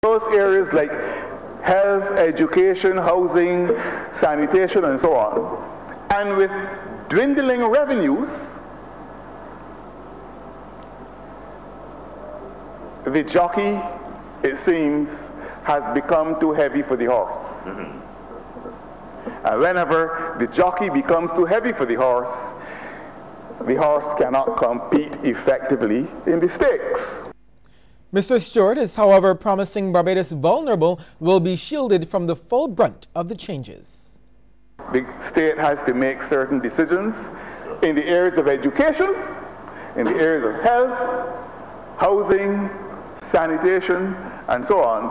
Those areas like health, education, housing, sanitation, and so on. And with dwindling revenues, the jockey, it seems, has become too heavy for the horse. And whenever the jockey becomes too heavy for the horse cannot compete effectively in the stakes. Mr. Stewart is, however, promising Barbados vulnerable will be shielded from the full brunt of the changes. The state has to make certain decisions in the areas of education, in the areas of health, housing, sanitation, and so on,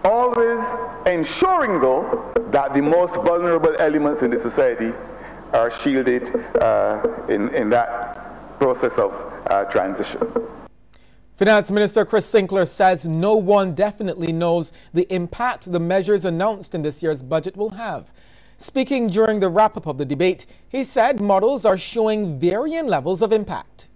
always ensuring, though, that the most vulnerable elements in the society are shielded in that process of transition. Finance Minister Chris Sinclair says no one definitely knows the impact the measures announced in this year's budget will have. Speaking during the wrap-up of the debate, he said models are showing varying levels of impact.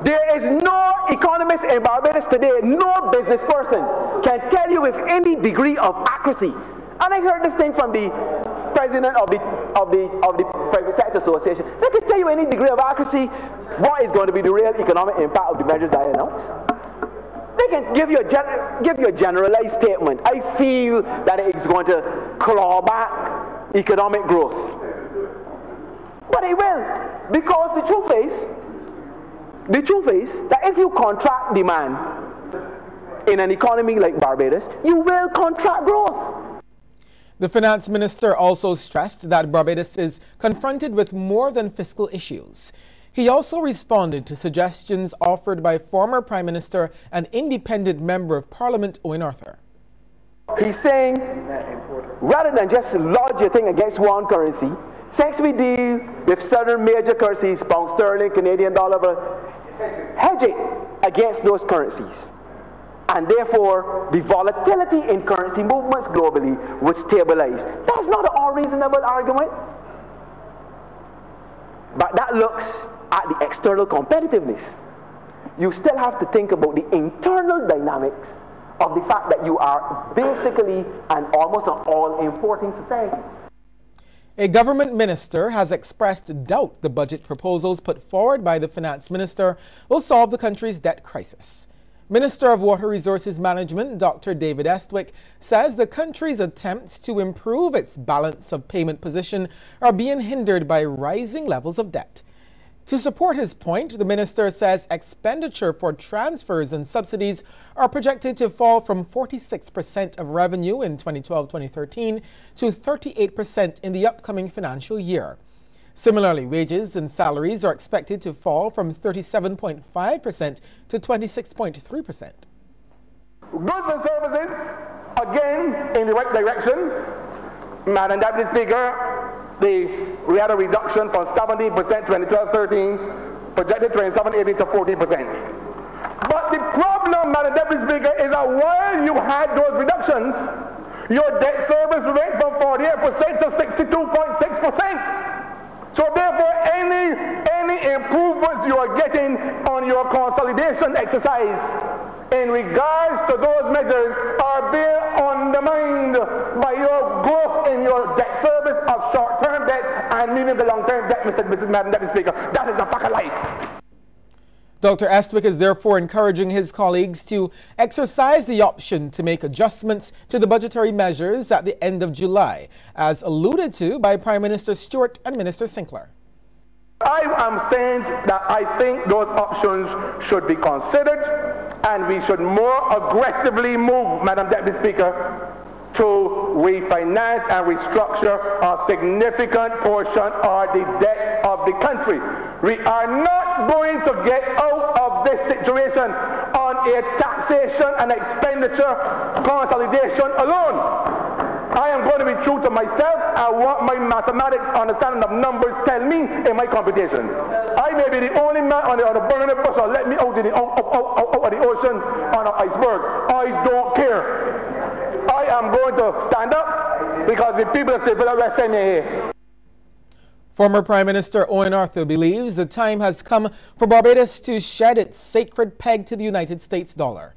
There is no economist in Barbados today, no business person can tell you with any degree of accuracy. And I heard this thing from the president of the Private Sector Association. They can tell you any degree of accuracy what is going to be the real economic impact of the measures that I announced. They can give you a generalized statement. I feel that it is going to claw back economic growth. But it will, because the truth is that if you contract demand in an economy like Barbados, you will contract growth. The finance minister also stressed that Barbados is confronted with more than fiscal issues. He also responded to suggestions offered by former Prime Minister and independent Member of Parliament Owen Arthur. He's saying, rather than just lodge a thing against one currency, since we deal with certain major currencies, pound sterling, Canadian dollar, hedge it against those currencies. And therefore, the volatility in currency movements globally would stabilize. That's not an unreasonable argument. But that looks at the external competitiveness. You still have to think about the internal dynamics of the fact that you are basically and almost an all-importing society. A government minister has expressed doubt the budget proposals put forward by the finance minister will solve the country's debt crisis. Minister of Water Resources Management, Dr. David Estwick, says the country's attempts to improve its balance of payment position are being hindered by rising levels of debt. To support his point, the minister says expenditure for transfers and subsidies are projected to fall from 46% of revenue in 2012-2013 to 38% in the upcoming financial year. Similarly, wages and salaries are expected to fall from 37.5% to 26.3%. Goods and services, again, in the right direction. Madam Deputy Speaker, we had a reduction from 17% 2012-13, projected 27-18 to 14%. But the problem, Madam Deputy Speaker, is that while you had those reductions, your debt service went from 48% to 62.6%. So therefore, any improvements you are getting on your consolidation exercise in regards to those measures are being undermined by your growth in your debt service of short-term debt and medium to long-term debt, Madam Deputy Speaker. That is a fact of life. Dr. Estwick is therefore encouraging his colleagues to exercise the option to make adjustments to the budgetary measures at the end of July, as alluded to by Prime Minister Stewart and Minister Sinclair. I am saying that I think those options should be considered and we should more aggressively move, Madam Deputy Speaker, to refinance and restructure a significant portion of the debt of the country. We are not going to get out of this situation on a taxation and expenditure consolidation alone. I am going to be true to myself and what my mathematics understanding of numbers tell me in my computations. I may be the only man on the burning bush or let me out of the ocean on an iceberg. I don't care. I am going to stand up because the people say, "Well, send me here." Former Prime Minister Owen Arthur believes the time has come for Barbados to shed its sacred peg to the United States dollar.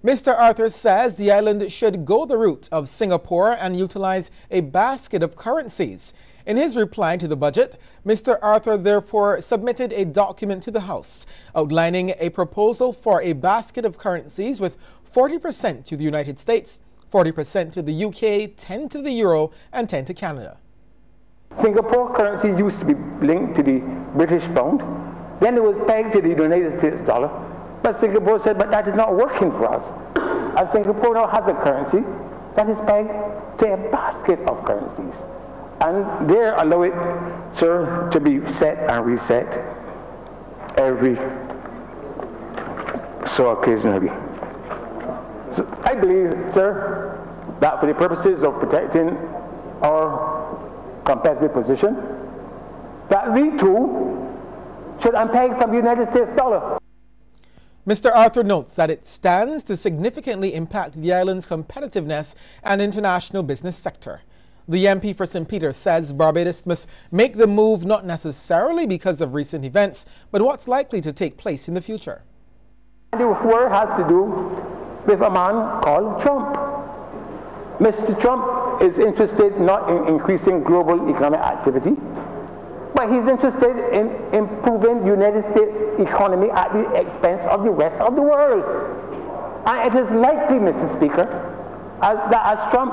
Mr. Arthur says the island should go the route of Singapore and utilize a basket of currencies. In his reply to the budget, Mr. Arthur therefore submitted a document to the House outlining a proposal for a basket of currencies with 40% to the United States, 40% to the UK, 10 to the euro, and 10 to Canada. Singapore currency used to be linked to the British pound. Then it was pegged to the United States dollar. But Singapore said, but that is not working for us. And Singapore now has a currency that is pegged to a basket of currencies. And they allow it, sir, to be set and reset every so occasionally. So I believe, sir, that for the purposes of protecting our competitive position, that we too should unpeg from the United States dollar. Mr. Arthur notes that it stands to significantly impact the island's competitiveness and international business sector. The MP for St. Peter says Barbados must make the move not necessarily because of recent events, but what's likely to take place in the future. The word has to do with a man called Trump. Mr. Trump is interested not in increasing global economic activity, but he's interested in improving the United States economy at the expense of the rest of the world. And it is likely, Mr. Speaker, that as Trump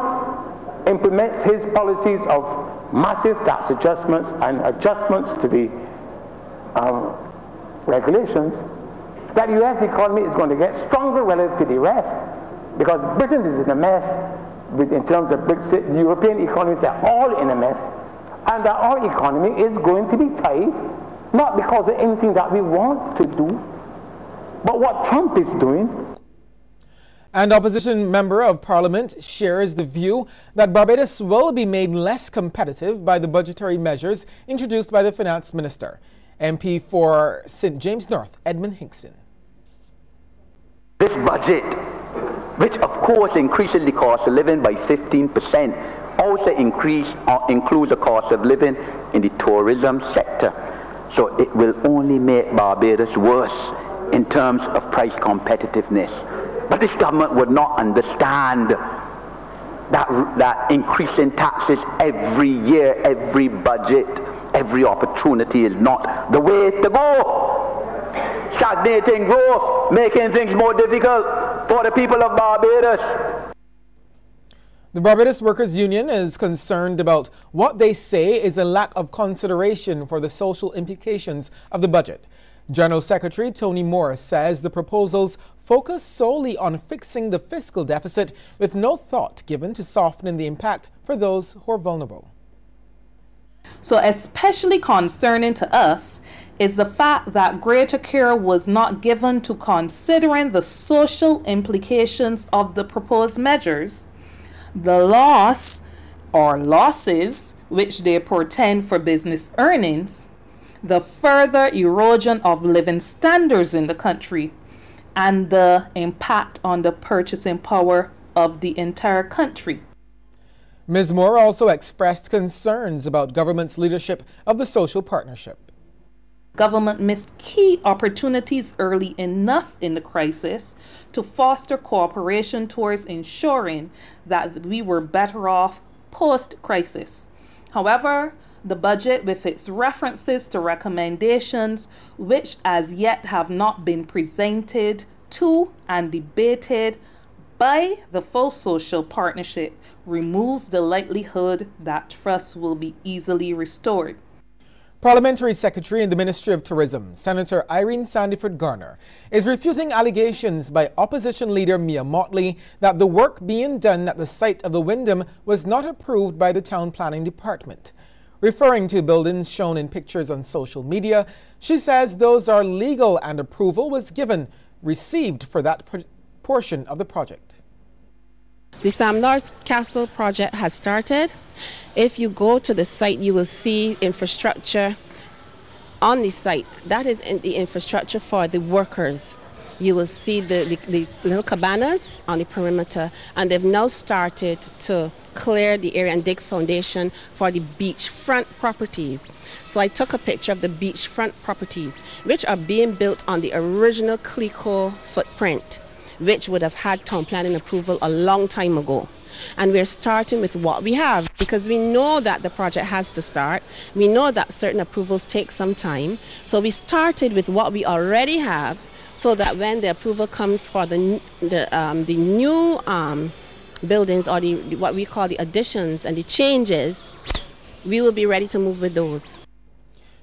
implements his policies of massive tax adjustments and adjustments to the regulations, that the U.S. economy is going to get stronger relative to the rest, because Britain is in a mess in terms of Brexit. The European economies are all in a mess, and that our economy is going to be tight, not because of anything that we want to do, but what Trump is doing. An opposition member of parliament shares the view that Barbados will be made less competitive by the budgetary measures introduced by the finance minister. MP for St. James North, Edmund Hinkson. This budget, which of course increases the cost of living by 15%, also includes the cost of living in the tourism sector. So it will only make Barbados worse in terms of price competitiveness. But this government would not understand that increasing taxes every year, every budget, every opportunity is not the way to go. Stagnating growth, making things more difficult for the people of Barbados. The Barbados Workers Union is concerned about what they say is a lack of consideration for the social implications of the budget. General Secretary Tony Moore says the proposals focus solely on fixing the fiscal deficit with no thought given to softening the impact for those who are vulnerable. So especially concerning to us is the fact that greater care was not given to considering the social implications of the proposed measures, the loss or losses which they portend for business earnings, the further erosion of living standards in the country, and the impact on the purchasing power of the entire country. Ms. Moore also expressed concerns about government's leadership of the social partnership. Government missed key opportunities early enough in the crisis to foster cooperation towards ensuring that we were better off post-crisis. However, the budget, with its references to recommendations which as yet have not been presented to and debated by the full social partnership, removes the likelihood that trust will be easily restored. Parliamentary Secretary in the Ministry of Tourism, Senator Irene Sandiford Garner, is refuting allegations by opposition leader Mia Motley that the work being done at the site of the Wyndham was not approved by the Town Planning Department. Referring to buildings shown in pictures on social media, she says those are legal and approval was received for that portion of the project. The Sam North Castle project has started. If you go to the site, you will see infrastructure on the site. That is the infrastructure for the workers. You will see the little cabanas on the perimeter, and they've now started to clear the area and dig foundation for the beachfront properties. So I took a picture of the beachfront properties, which are being built on the original Clico footprint. which would have had town planning approval a long time ago. And we're starting with what we have because we know that the project has to start. We know that certain approvals take some time. So we started with what we already have so that when the approval comes for the new buildings or what we call the additions and the changes, we will be ready to move with those.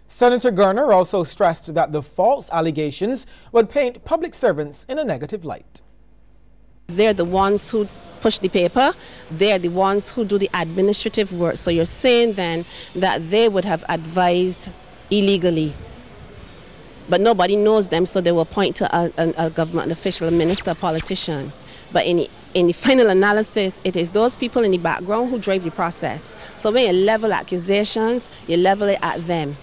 Senator Garner also stressed that the false allegations would paint public servants in a negative light. They're the ones who push the paper. They're the ones who do the administrative work. So you're saying then that they would have advised illegally. But nobody knows them, so they will point to a government official, a minister, a politician. But in the final analysis, it is those people in the background who drive the process. So when you level accusations, you level it at them.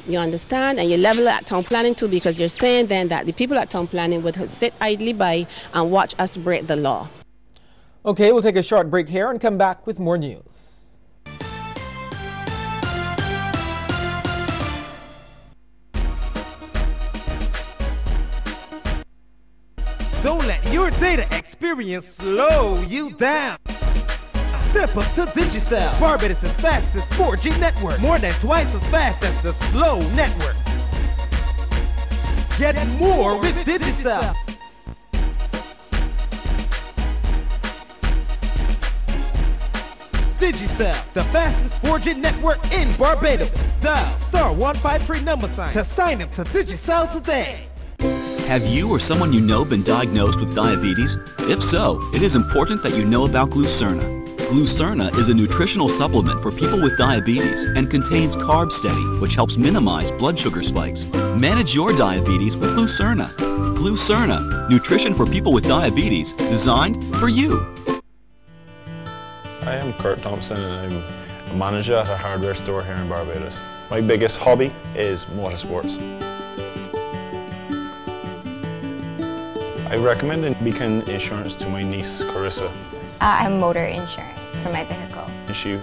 You understand? And you level it at town planning too, because you're saying then that the people at town planning would sit idly by and watch us break the law. Okay, we'll take a short break here and come back with more news. Don't let your data experience slow you down. Step up to Digicel, Barbados' fastest 4G network, more than twice as fast as the slow network. Get more with Digicel. Digicel, the fastest 4G network in Barbados. Dial *153# to sign up to Digicel today. Have you or someone you know been diagnosed with diabetes? If so, it is important that you know about Glucerna. Glucerna is a nutritional supplement for people with diabetes and contains Carb Steady, which helps minimize blood sugar spikes. Manage your diabetes with Glucerna. Glucerna, nutrition for people with diabetes, designed for you. I am Kurt Thompson and I'm a manager at a hardware store here in Barbados. My biggest hobby is motorsports. I recommended Beacon Insurance to my niece, Carissa. I have motor insurance for my vehicle. She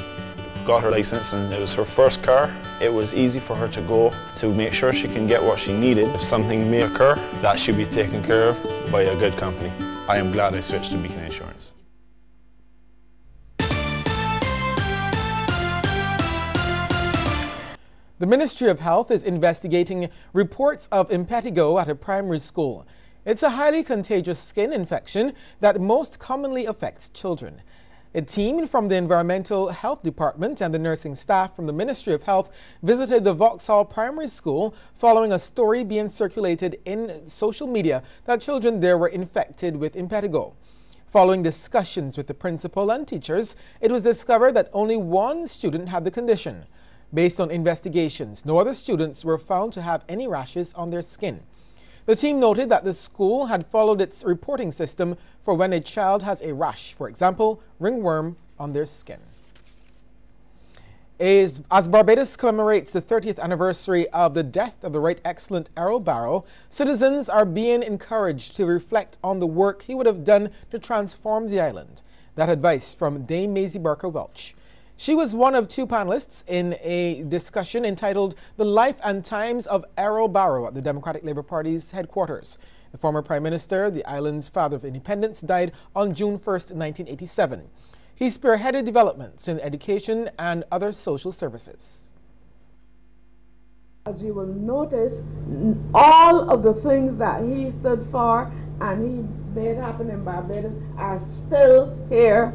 got her license and it was her first car. It was easy for her to go to make sure she can get what she needed. If something may occur, that should be taken care of by a good company. I am glad I switched to Beacon Insurance. The Ministry of Health is investigating reports of impetigo at a primary school. It's a highly contagious skin infection that most commonly affects children. A team from the Environmental Health Department and the nursing staff from the Ministry of Health visited the Vauxhall Primary School following a story being circulated in social media that children there were infected with impetigo. Following discussions with the principal and teachers, it was discovered that only one student had the condition. Based on investigations, no other students were found to have any rashes on their skin. The team noted that the school had followed its reporting system for when a child has a rash, for example, ringworm on their skin. As Barbados commemorates the 30th anniversary of the death of the Right Excellent Errol Barrow, citizens are being encouraged to reflect on the work he would have done to transform the island. That advice from Dame Maisie Barker Welch. She was one of two panelists in a discussion entitled The Life and Times of Errol Barrow at the Democratic Labour Party's headquarters. The former Prime Minister, the island's father of independence, died on June 1st, 1987. He spearheaded developments in education and other social services. As you will notice, all of the things that he stood for and he made happen in Barbados are still here,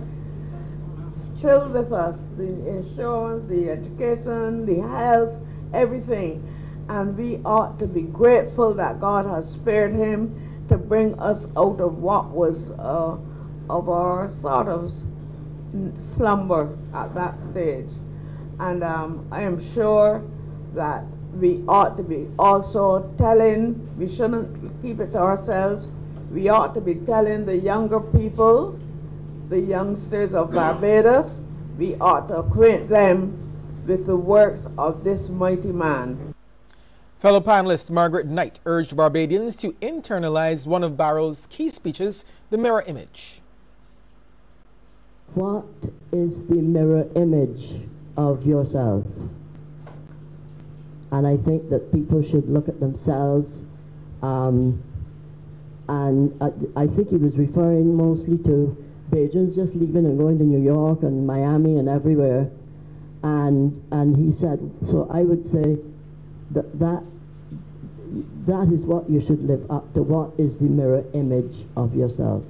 still with us. The insurance, the education, the health, everything. And we ought to be grateful that God has spared him to bring us out of what was of our sort of slumber at that stage. And I am sure that we ought to be also telling, we shouldn't keep it to ourselves, we ought to be telling the younger people, the youngsters of Barbados, we ought to acquaint them with the works of this mighty man. Fellow panelist Margaret Knight urged Barbadians to internalize one of Barrow's key speeches, the mirror image. What is the mirror image of yourself? And I think that people should look at themselves and And I think he was referring mostly to Bajans just leaving and going to New York and Miami and everywhere. And he said, so I would say that is what you should live up to. What is the mirror image of yourself?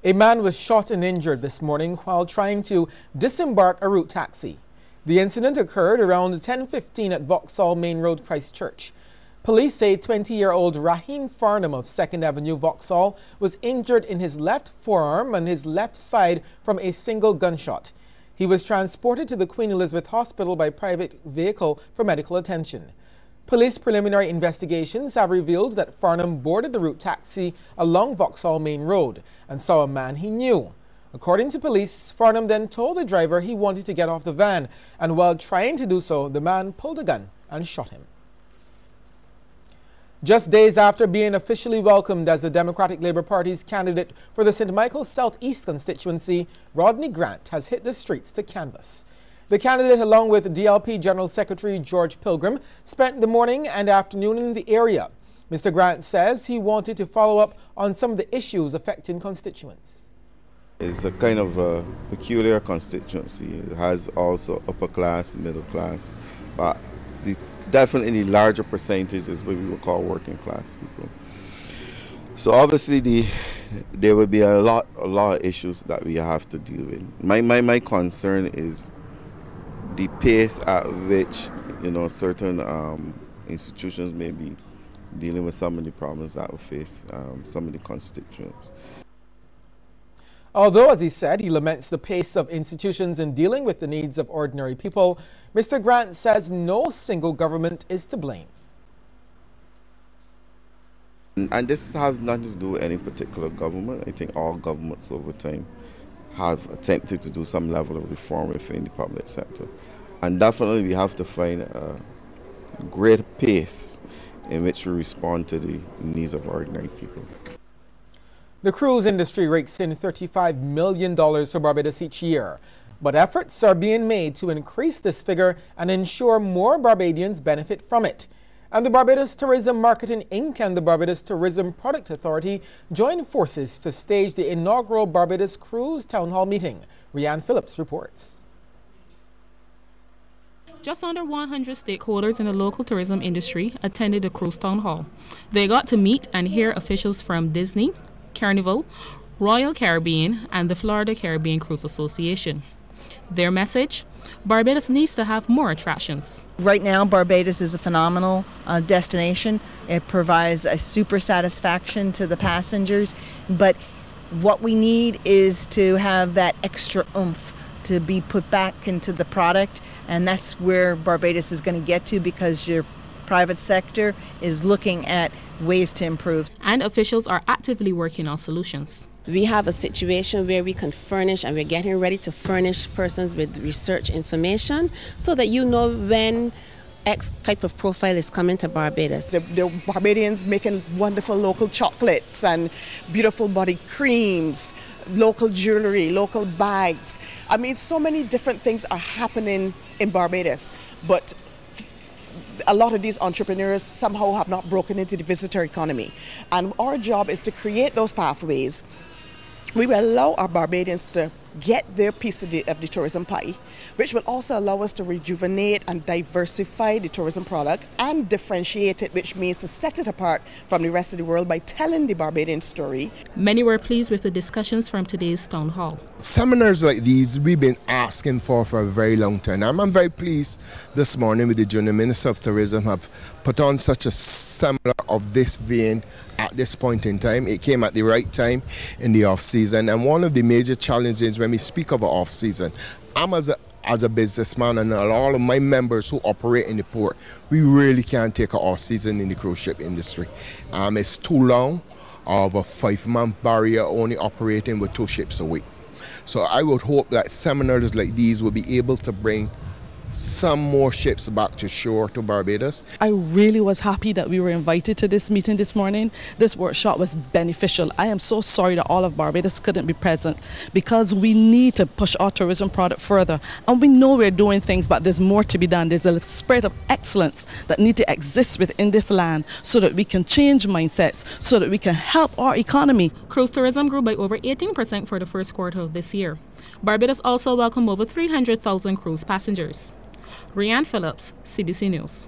A man was shot and injured this morning while trying to disembark a route taxi. The incident occurred around 10:15 at Vauxhall Main Road, Christchurch. Police say 20-year-old Raheem Farnham of 2nd Avenue, Vauxhall, was injured in his left forearm and his left side from a single gunshot. He was transported to the Queen Elizabeth Hospital by private vehicle for medical attention. Police preliminary investigations have revealed that Farnham boarded the route taxi along Vauxhall Main Road and saw a man he knew. According to police, Farnham then told the driver he wanted to get off the van, and while trying to do so, the man pulled a gun and shot him. Just days after being officially welcomed as the Democratic Labour Party's candidate for the St. Michael's South East constituency, Rodney Grant has hit the streets to canvass. The candidate, along with DLP General Secretary George Pilgrim, spent the morning and afternoon in the area. Mr. Grant says he wanted to follow up on some of the issues affecting constituents. It's a kind of a peculiar constituency. It has also upper class, middle class, but definitely the larger percentage is what we would call working class people. So obviously there will be a lot of issues that we have to deal with. My concern is the pace at which certain institutions may be dealing with some of the problems that will face some of the constituents. Although, as he said, he laments the pace of institutions in dealing with the needs of ordinary people, Mr. Grant says no single government is to blame. And this has nothing to do with any particular government. I think all governments over time have attempted to do some level of reform within the public sector. And definitely we have to find a greater pace in which we respond to the needs of ordinary people. The cruise industry rakes in $35 million for Barbados each year, but efforts are being made to increase this figure and ensure more Barbadians benefit from it. And the Barbados Tourism Marketing Inc. and the Barbados Tourism Product Authority joined forces to stage the inaugural Barbados Cruise Town Hall meeting. Rianne Phillips reports. Just under 100 stakeholders in the local tourism industry attended the Cruise Town Hall. They got to meet and hear officials from Disney, Carnival, Royal Caribbean, and the Florida Caribbean Cruise Association. Their message: Barbados needs to have more attractions. Right now, Barbados is a phenomenal destination. It provides a super satisfaction to the passengers, but what we need is to have that extra oomph to be put back into the product, and that's where Barbados is going to get to, because your private sector is looking at ways to improve. And officials are actively working on solutions. We have a situation where we can furnish, and we're getting ready to furnish persons with research information so that you know when X type of profile is coming to Barbados. The Barbadians making wonderful local chocolates and beautiful body creams, local jewelry, local bags. I mean, so many different things are happening in Barbados, but a lot of these entrepreneurs somehow have not broken into the visitor economy. And our job is to create those pathways. We will allow our Barbadians to get their piece of the tourism pie, which will also allow us to rejuvenate and diversify the tourism product and differentiate it, which means to set it apart from the rest of the world by telling the Barbadian story. Many were pleased with the discussions from today's town hall. Seminars like these we've been asking for a very long time. I'm very pleased this morning with the Junior Minister of Tourism have put on such a seminar of this vein at this point in time. It came at the right time in the off-season, and one of the major challenges when we speak of an off-season, I'm as a businessman and all of my members who operate in the port, we really can't take an off-season in the cruise ship industry. It's too long of a 5-month barrier only operating with 2 ships a week. So I would hope that seminars like these will be able to bring some more ships back to shore to Barbados. I really was happy that we were invited to this meeting this morning. This workshop was beneficial. I am so sorry that all of Barbados couldn't be present because we need to push our tourism product further. And we know we're doing things, but there's more to be done. There's a spirit of excellence that need to exist within this land so that we can change mindsets, so that we can help our economy. Cruise tourism grew by over 18% for the first quarter of this year. Barbados also welcomed over 300,000 cruise passengers. Rianne Phillips, CBC News.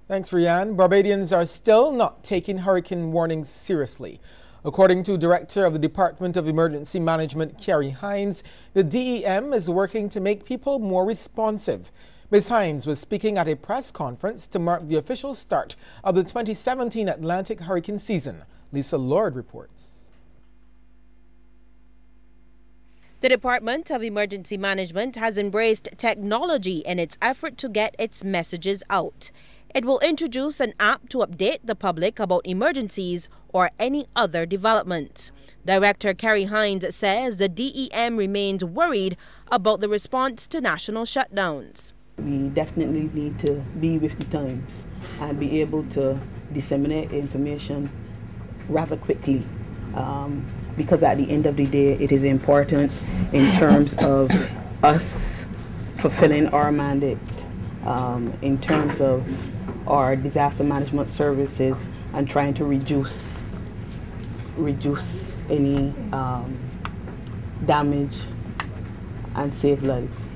Thanks, Rianne. Barbadians are still not taking hurricane warnings seriously. According to Director of the Department of Emergency Management, Carrie Hines, the DEM is working to make people more responsive. Ms. Hines was speaking at a press conference to mark the official start of the 2017 Atlantic hurricane season. Lisa Lord reports. The Department of Emergency Management has embraced technology in its effort to get its messages out. It will introduce an app to update the public about emergencies or any other developments. Director Carrie Hines says the DEM remains worried about the response to national shutdowns. We definitely need to be with the times and be able to disseminate information rather quickly. Because at the end of the day, it is important in terms of us fulfilling our mandate, in terms of our disaster management services and trying to reduce any damage and save lives.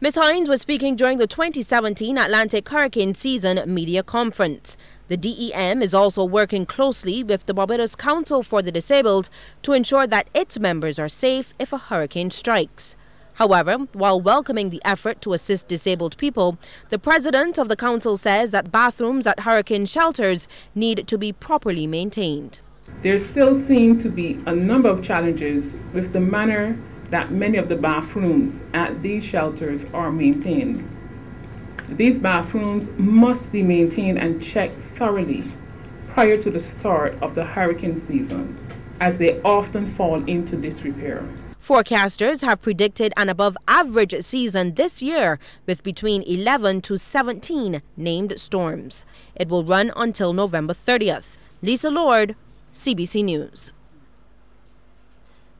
Ms. Hines was speaking during the 2017 Atlantic Hurricane Season Media Conference. The DEM is also working closely with the Barbados Council for the Disabled to ensure that its members are safe if a hurricane strikes. However, while welcoming the effort to assist disabled people, the president of the council says that bathrooms at hurricane shelters need to be properly maintained. There still seem to be a number of challenges with the manner that many of the bathrooms at these shelters are maintained. These bathrooms must be maintained and checked thoroughly prior to the start of the hurricane season, as they often fall into disrepair. Forecasters have predicted an above-average season this year with between 11 to 17 named storms. It will run until November 30th. Lisa Lord, CBC News.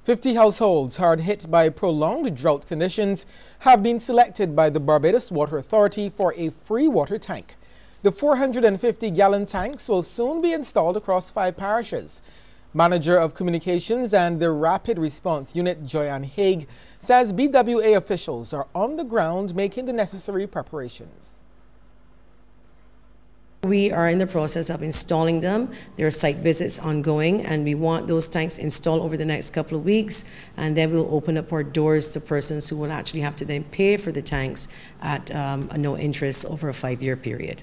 50 households hard hit by prolonged drought conditions have been selected by the Barbados Water Authority for a free water tank. The 450-gallon tanks will soon be installed across 5 parishes. Manager of Communications and the Rapid Response Unit, Joyanne Haig, says BWA officials are on the ground making the necessary preparations. We are in the process of installing them. There are site visits ongoing, and we want those tanks installed over the next couple of weeks, and then we'll open up our doors to persons who will actually have to then pay for the tanks at no interest over a 5-year period.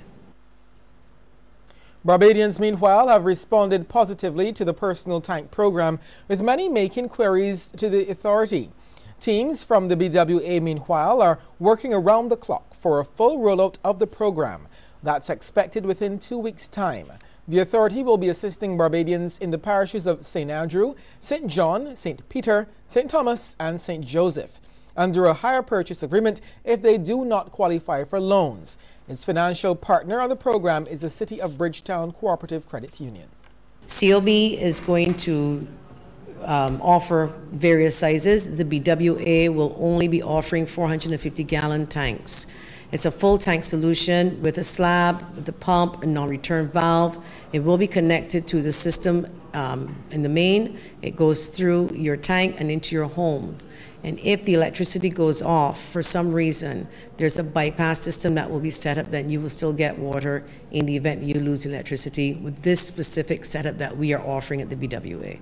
Barbadians, meanwhile, have responded positively to the personal tank program, with many making queries to the authority. Teams from the BWA, meanwhile, are working around the clock for a full rollout of the program. That's expected within 2 weeks' time. The authority will be assisting Barbadians in the parishes of St. Andrew, St. John, St. Peter, St. Thomas, and St. Joseph, under a hire purchase agreement if they do not qualify for loans. Its financial partner on the program is the City of Bridgetown Cooperative Credit Union. COB is going to offer various sizes. The BWA will only be offering 450-gallon tanks. It's a full tank solution with a slab, with a pump, a non-return valve. It will be connected to the system in the main. It goes through your tank and into your home. And if the electricity goes off for some reason, there's a bypass system that will be set up that you will still get water in the event that you lose electricity with this specific setup that we are offering at the BWA.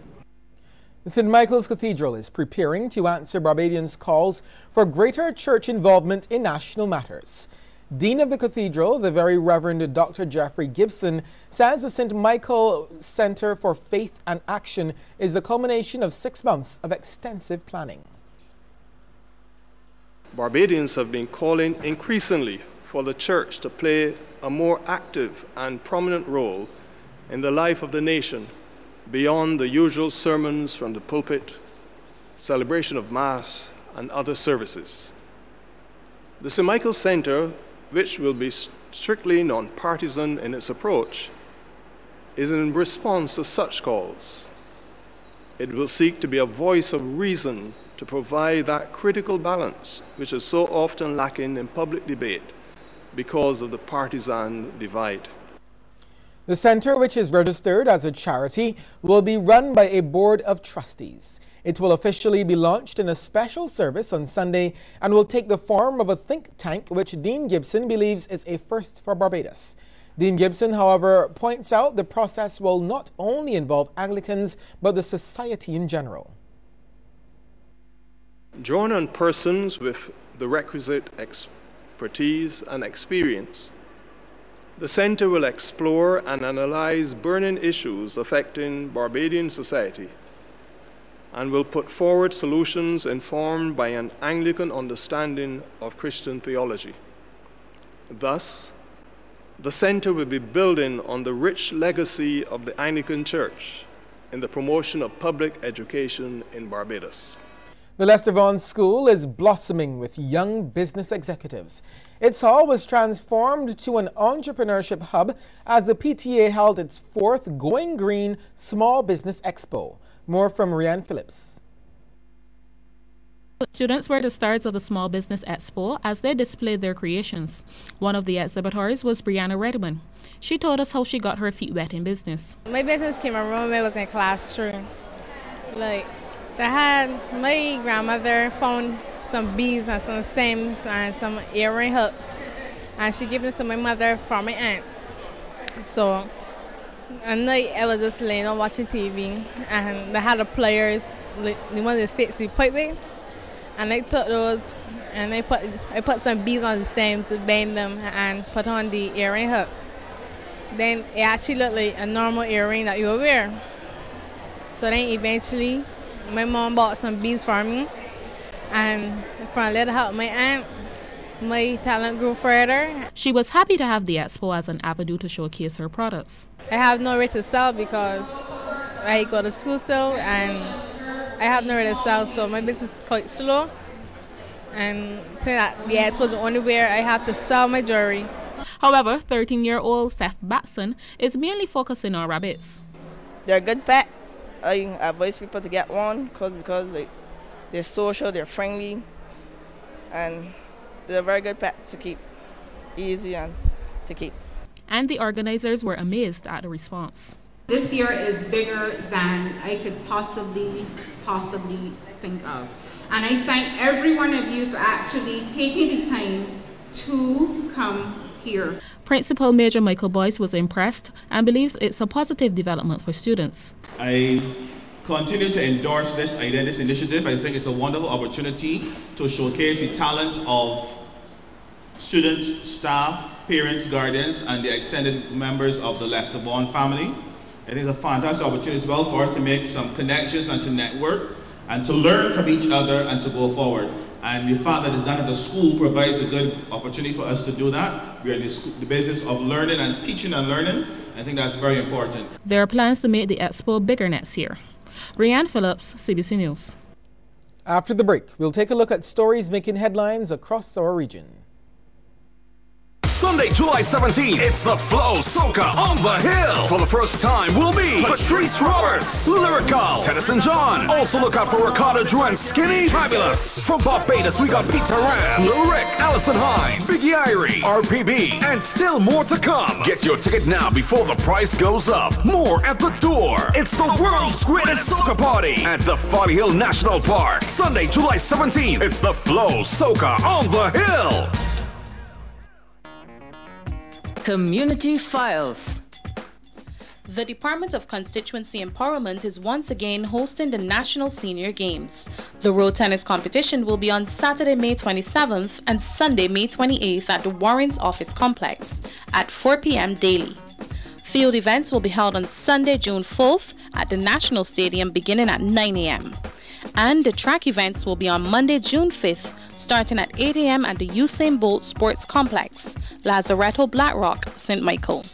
The St. Michael's Cathedral is preparing to answer Barbadians' calls for greater church involvement in national matters. Dean of the Cathedral, the Very Reverend Dr. Jeffrey Gibson, says the St. Michael Center for Faith and Action is the culmination of 6 months of extensive planning. Barbadians have been calling increasingly for the church to play a more active and prominent role in the life of the nation beyond the usual sermons from the pulpit, celebration of Mass, and other services. The St. Michael Center which will be strictly non-partisan in its approach, is in response to such calls. It will seek to be a voice of reason to provide that critical balance which is so often lacking in public debate because of the partisan divide. The center, which is registered as a charity, will be run by a board of trustees. It will officially be launched in a special service on Sunday and will take the form of a think tank, which Dean Gibson believes is a first for Barbados. Dean Gibson, however, points out the process will not only involve Anglicans, but the society in general. Drawn on persons with the requisite expertise and experience, the Center will explore and analyze burning issues affecting Barbadian society and will put forward solutions informed by an Anglican understanding of Christian theology. Thus, the Center will be building on the rich legacy of the Anglican Church in the promotion of public education in Barbados. The Lester Vaughan School is blossoming with young business executives. Its hall was transformed to an entrepreneurship hub as the PTA held its 4th Going Green Small Business Expo. More from Rianne Phillips. Students were the stars of the Small Business Expo as they displayed their creations. One of the exhibitors was Brianna Redmond. She told us how she got her feet wet in business. My business came around when I was in class 3. My grandmother found some beads and some stems and some earring hooks, and she gave it to my mother from my aunt. So one night I was just laying on watching TV, and they had the pliers, the ones that fix the pipe, and I took those and I put some beads on the stems to bend them and put on the earring hooks. Then it actually looked like a normal earring that you would wear. So then eventually my mom bought some beads for me, and from a little help my aunt, my talent grew further. She was happy to have the expo as an avenue to showcase her products. I have nowhere to sell because I go to school still and I have nowhere to sell, so my business is quite slow. And the expo is the only where I have to sell my jewelry. However, 13-year-old Seth Batson is mainly focusing on rabbits. They're a good pet. I advise people to get one because they're social, they're friendly, and they're a very good pet to keep, easy and to keep. And the organizers were amazed at the response. This year is bigger than I could possibly think of. And I thank every one of you for actually taking the time to come here. Principal Major Michael Boyce was impressed and believes it's a positive development for students. I continue to endorse this initiative. I think it's a wonderful opportunity to showcase the talent of students, staff, parents, guardians, and the extended members of the Lester Vaughan family. I think it's a fantastic opportunity as well for us to make some connections and to network and to learn from each other and to go forward. And the fact that it's done at the school provides a good opportunity for us to do that. We are in the business of learning and teaching and learning. I think that's very important. There are plans to make the expo bigger next year. Rianne Phillips, Cbc News. After the break, we'll take a look at stories making headlines across our region. Sunday, July 17th, it's the Flow Soca on the Hill. For the first time, we'll be Patrice Roberts, Lyrical, Tennyson John. Also look out for Ricardo Drew and Skinny Fabulous. From Barbados, we got Peter Ram, Lyric, Allison Hines, Biggie Irie, RPB, and still more to come. Get your ticket now before the price goes up. More at the door. It's the world's greatest soca party at the Foddy Hill National Park. Sunday, July 17th, it's the Flow Soca on the Hill. Community Files. The Department of Constituency Empowerment is once again hosting the National Senior Games. The road tennis competition will be on Saturday, May 27th and Sunday, May 28th at the Warren's Office Complex at 4 p.m. daily. Field events will be held on Sunday, June 4th at the National Stadium beginning at 9 a.m. And the track events will be on Monday, June 5th starting at 8 a.m. at the Usain Bolt Sports Complex, Lazaretto, Black Rock, St. Michael.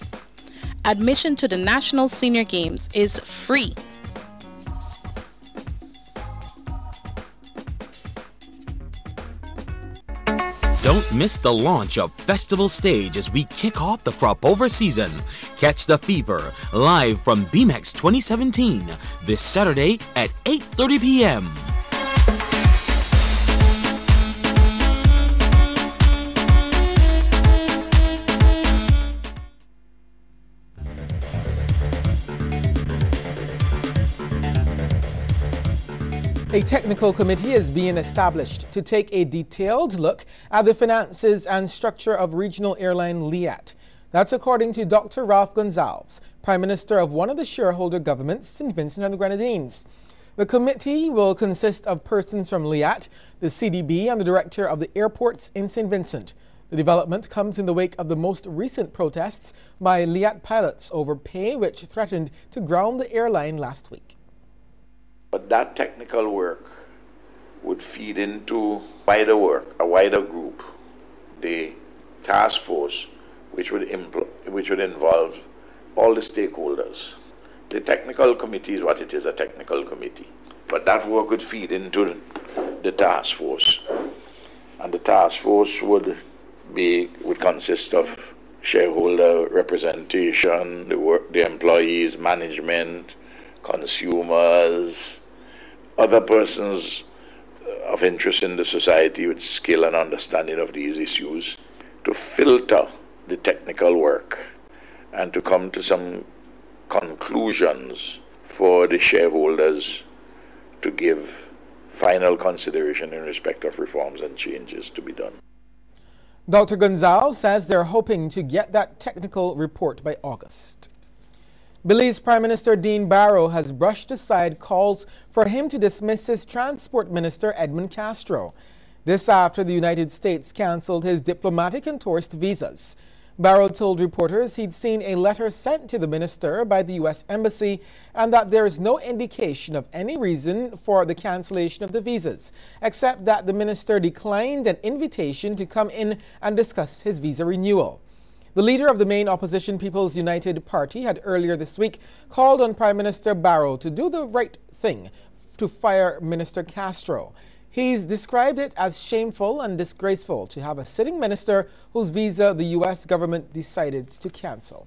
Admission to the National Senior Games is free. Don't miss the launch of Festival Stage as we kick off the crop over season. Catch the fever live from BMX 2017 this Saturday at 8:30 p.m. A technical committee is being established to take a detailed look at the finances and structure of regional airline Liat. That's according to Dr. Ralph Gonsalves, Prime Minister of one of the shareholder governments, St. Vincent and the Grenadines. The committee will consist of persons from Liat, the CDB, and the director of the airports in St. Vincent. The development comes in the wake of the most recent protests by Liat pilots over pay, which threatened to ground the airline last week. But that technical work would feed into wider work, a wider group, the task force, which would involve all the stakeholders. The technical committee is what it is, a technical committee. But that work would feed into the task force. And the task force would consist of shareholder representation, the employees, management, consumers, other persons of interest in the society with skill and understanding of these issues, to filter the technical work and to come to some conclusions for the shareholders to give final consideration in respect of reforms and changes to be done. Dr. Gonsalves says they're hoping to get that technical report by August. Belize Prime Minister Dean Barrow has brushed aside calls for him to dismiss his Transport Minister Edmund Castro. This after the United States canceled his diplomatic-endorsed visas. Barrow told reporters he'd seen a letter sent to the minister by the U.S. Embassy and that there is no indication of any reason for the cancellation of the visas, except that the minister declined an invitation to come in and discuss his visa renewal. The leader of the main opposition People's United Party had earlier this week called on Prime Minister Barrow to do the right thing to fire Minister Castro. He's described it as shameful and disgraceful to have a sitting minister whose visa the U.S. government decided to cancel.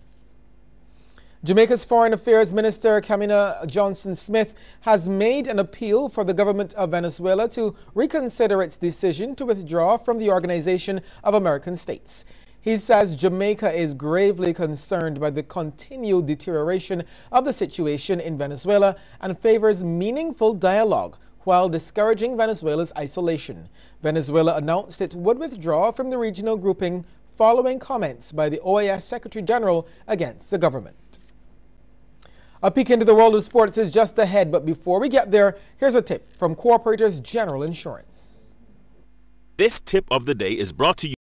Jamaica's Foreign Affairs Minister Kamina Johnson-Smith has made an appeal for the government of Venezuela to reconsider its decision to withdraw from the Organization of American States. He says Jamaica is gravely concerned by the continued deterioration of the situation in Venezuela and favors meaningful dialogue while discouraging Venezuela's isolation. Venezuela announced it would withdraw from the regional grouping following comments by the OAS Secretary General against the government. A peek into the world of sports is just ahead, but before we get there, here's a tip from Cooperators General Insurance. This tip of the day is brought to you